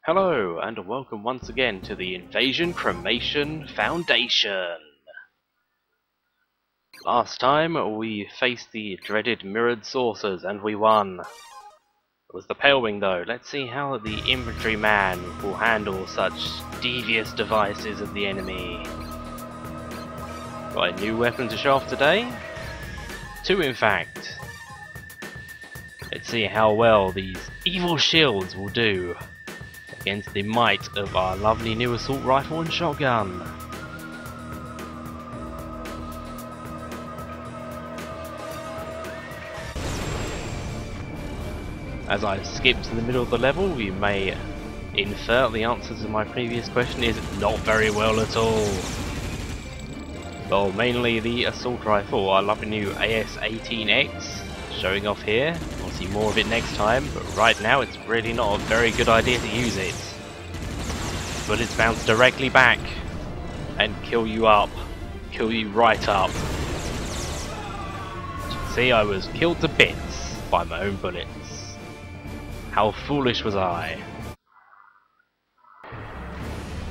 Hello, and welcome once again to the Invasion Cremation Foundation. Last time we faced the dreaded mirrored saucers and we won. It was the Pale Wing though. Let's see how the infantry man will handle such devious devices of the enemy. Got a new weapon to show off today? Two in fact. Let's see how well these evil shields will do against the might of our lovely new assault rifle and shotgun. As I skip to the middle of the level, you may infer the answer to my previous question is not very well at all. Well, mainly the assault rifle. I love the new AS-18X showing off here. We'll see more of it next time, but right now it's really not a very good idea to use it. Bullets bounce directly back and kill you up. Kill you right up. As you can see, I was killed to bits by my own bullets. How foolish was I?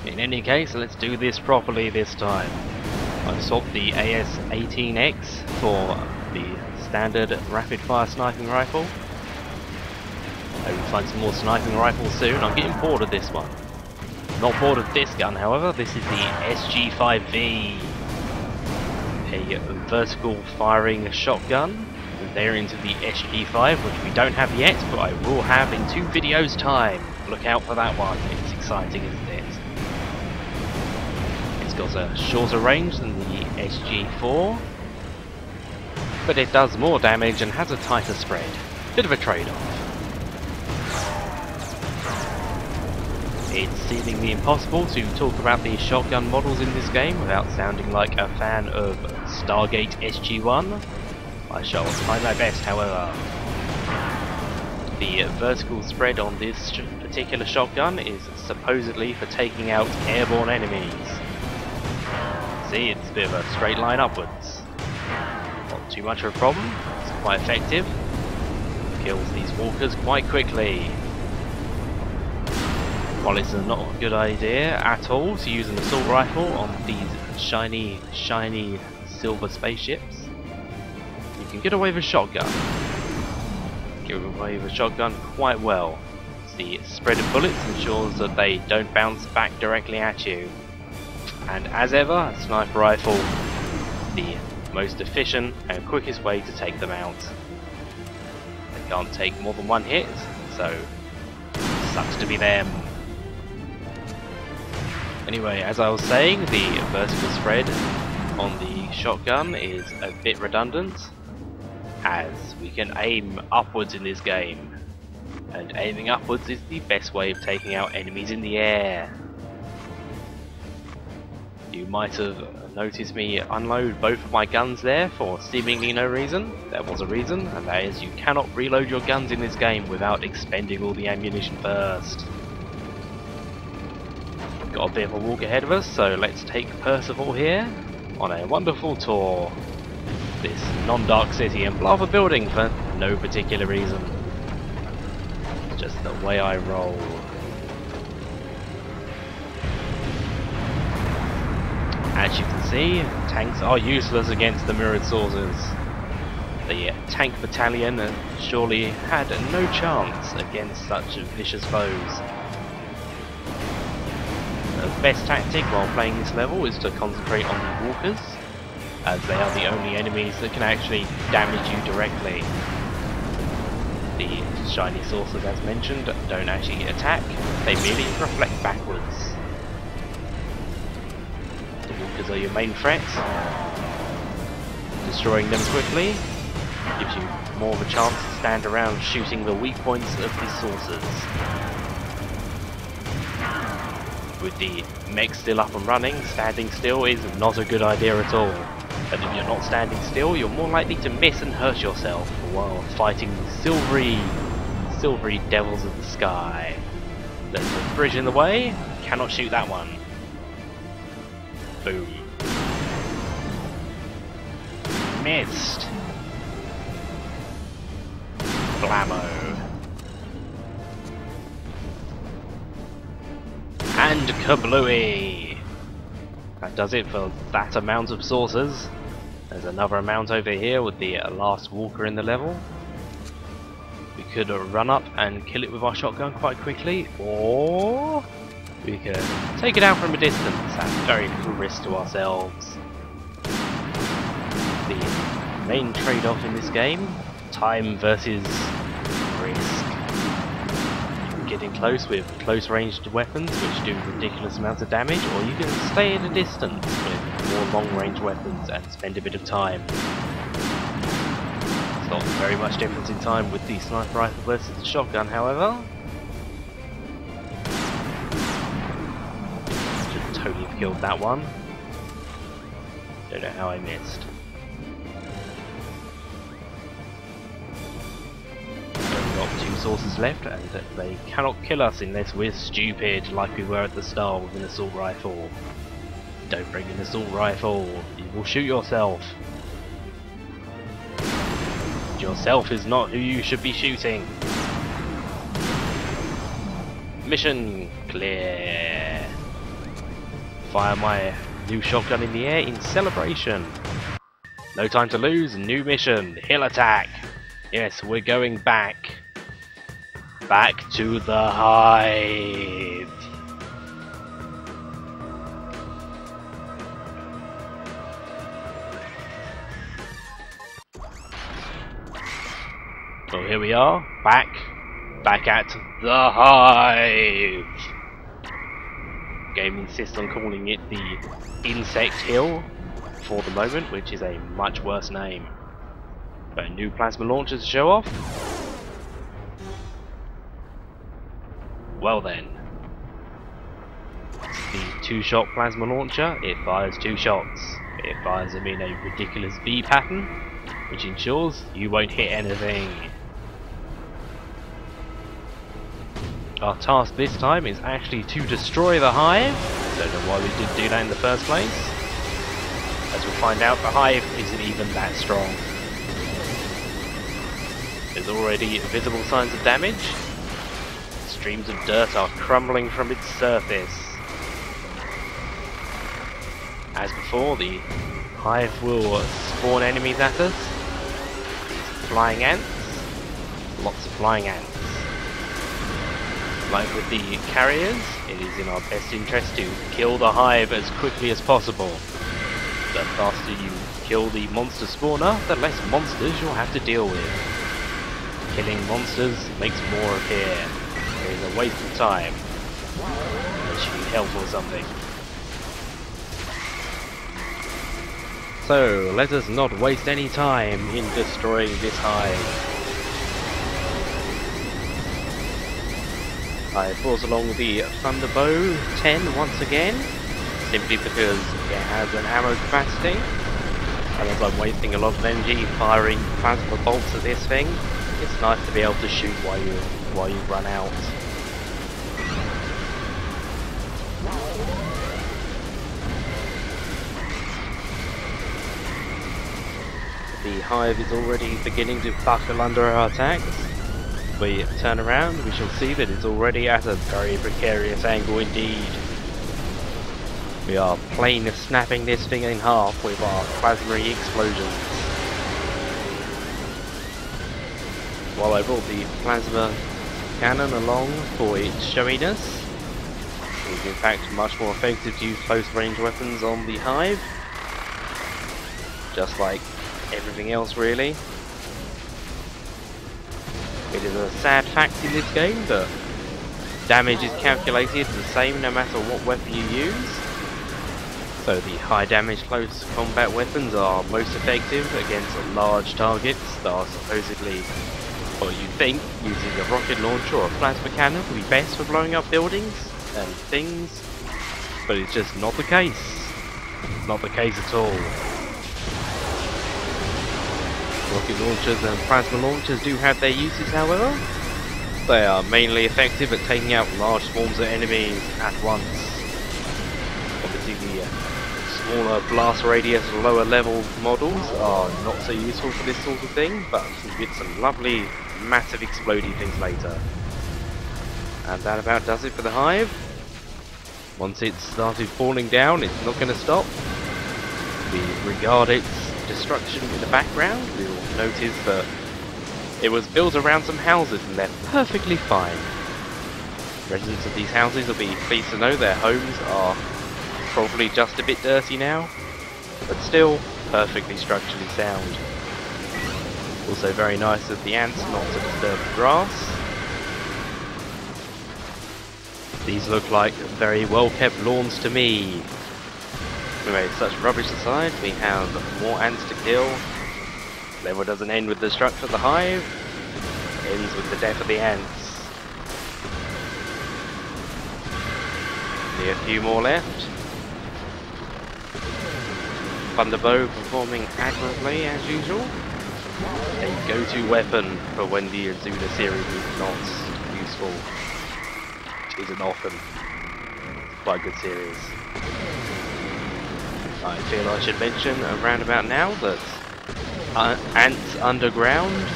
In any case, let's do this properly this time. I've swapped the AS-18X for the standard rapid fire sniping rifle. I will find some more sniping rifles soon. I'm getting bored of this one. Not bored of this gun, however. This is the SG5V, a vertical firing shotgun. They're into the SG5, which we don't have yet, but I will have in 2 videos time. Look out for that one. It's exciting, isn't it? It's got a shorter range than the SG4, but it does more damage and has a tighter spread. Bit of a trade-off. It's seemingly impossible to talk about the shotgun models in this game without sounding like a fan of Stargate SG-1. I shall try my best, however. The vertical spread on this particular shotgun is supposedly for taking out airborne enemies. See, it's a bit of a straight line upwards. Not too much of a problem, it's quite effective. Kills these walkers quite quickly. While it's not a good idea at all to use an assault rifle on these shiny silver spaceships, you can get away with a shotgun. Get away with a shotgun quite well. The spread of bullets ensures that they don't bounce back directly at you. And as ever, a sniper rifle, the most efficient and quickest way to take them out. They can't take more than one hit, so sucks to be them. Anyway, as I was saying, the vertical spread on the shotgun is a bit redundant, as we can aim upwards in this game, and aiming upwards is the best way of taking out enemies in the air. You might have noticed me unload both of my guns there for seemingly no reason. There was a reason, and that is you cannot reload your guns in this game without expending all the ammunition first. Got a bit of a walk ahead of us, so let's take Percival here on a wonderful tour. This non-dark city and blow up a building for no particular reason. Just the way I roll. As you can see, tanks are useless against the mirrored saucers. The tank battalion surely had no chance against such vicious foes. The best tactic while playing this level is to concentrate on the walkers, as they are the only enemies that can actually damage you directly. The shiny saucers, as mentioned, don't actually attack, they merely reflect backwards. The walkers are your main threat. Destroying them quickly gives you more of a chance to stand around shooting the weak points of the saucers. With the mech still up and running, standing still is not a good idea at all. And if you're not standing still, you're more likely to miss and hurt yourself while fighting the silvery devils of the sky. There's a bridge in the way, cannot shoot that one. Boom. Missed. Blammo. and kablooey! That does it for that amount of saucers. There's another amount over here with the last walker in the level. We could run up and kill it with our shotgun quite quickly, or we could take it out from a distance at very little risk to ourselves. The main trade-off in this game, time versus risk. Getting close with close-ranged weapons which do ridiculous amounts of damage, or you can stay at a distance with more long-range weapons and spend a bit of time. There's not very much difference in time with the sniper rifle versus the shotgun, however. Should totally have killed that one. Don't know how I missed. Two sources left, and they cannot kill us unless we're stupid like we were at the start with an assault rifle. Don't bring an assault rifle, you will shoot yourself. Yourself is not who you should be shooting. Mission clear. Fire my new shotgun in the air in celebration. No time to lose, new mission, hill attack. Yes, we're going back. Back to the hive. So here we are, back at the hive. Game insists on calling it the Insect Hill for the moment, which is a much worse name. But new plasma launcher to show off. Well then, the two-shot plasma launcher. It fires two shots. It fires them in a ridiculous V pattern, which ensures you won't hit anything. Our task this time is actually to destroy the hive. Don't know why we didn't do that in the first place. As we'll find out, the hive isn't even that strong. There's already visible signs of damage. Streams of dirt are crumbling from its surface. As before, the hive will spawn enemies at us. These flying ants. Lots of flying ants. Like with the carriers, it is in our best interest to kill the hive as quickly as possible. The faster you kill the monster spawner, the less monsters you'll have to deal with. Killing monsters makes more appear. It is a waste of time. Unless you need help or something. So, let us not waste any time in destroying this hive. I brought along the Thunderbow 10 once again, simply because it has an ammo capacity, and as I'm wasting a lot of energy firing plasma bolts at this thing, it's nice to be able to shoot while you run out. The hive is already beginning to buckle under our attacks. If we turn around, we shall see that it's already at a very precarious angle indeed. We are plain snapping this thing in half with our plasma explosions. While I brought the plasma cannon along for its showiness, it is in fact much more effective to use close range weapons on the hive. Just like everything else really. It is a sad fact in this game that damage is calculated the same no matter what weapon you use. So the high damage close combat weapons are most effective against large targets that are supposedly, or you think, using a rocket launcher or a plasma cannon would be best for blowing up buildings and things, but it's just not the case. Not the case at all. Rocket launchers and plasma launchers do have their uses, however. They are mainly effective at taking out large swarms of enemies at once. Obviously the smaller blast radius, lower level models are not so useful for this sort of thing, but you get some lovely, massive exploding things later. And that about does it for the hive. Once it's started falling down, it's not going to stop. We regard its destruction in the background. We'll notice that it was built around some houses and they're perfectly fine. Residents of these houses will be pleased to know their homes are probably just a bit dirty now, but still perfectly structurally sound. Also very nice of the ants not to disturb the grass. These look like very well kept lawns to me. Anyway, such rubbish aside, we have more ants to kill. Level doesn't end with the destruction of the hive, it ends with the death of the ants. A few more left. Thunderbow performing admirably as usual. A go-to weapon for when the Azula series is not useful. Which isn't often. Quite a good series. I feel I should mention around about now that Ants Underground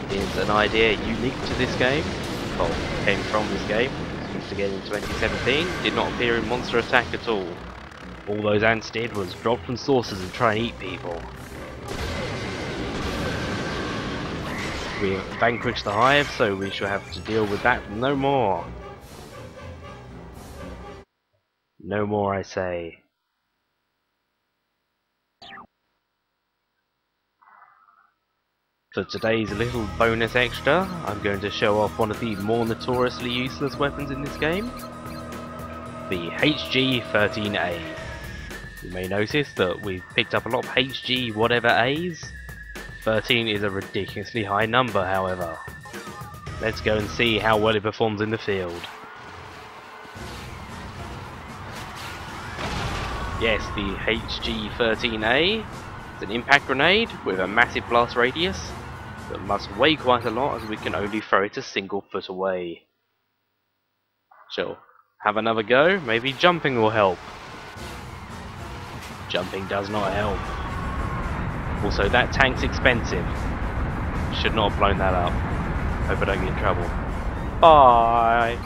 is an idea unique to this game. Well, came from this game. Again in 2017, did not appear in Monster Attack at all. All those ants did was drop from saucers and try and eat people. We have vanquished the hive, so we shall have to deal with that no more. No more, I say. For today's little bonus extra, I'm going to show off one of the more notoriously useless weapons in this game. The HG-13A. You may notice that we've picked up a lot of HG whatever A's. 13 is a ridiculously high number, however. Let's go and see how well it performs in the field. Yes, the HG-13A is an impact grenade with a massive blast radius that must weigh quite a lot as we can only throw it a single foot away. Shall have another go? Maybe jumping will help. Jumping does not help. Also, that tank's expensive. Should not have blown that up. Hope I don't get in trouble. Bye!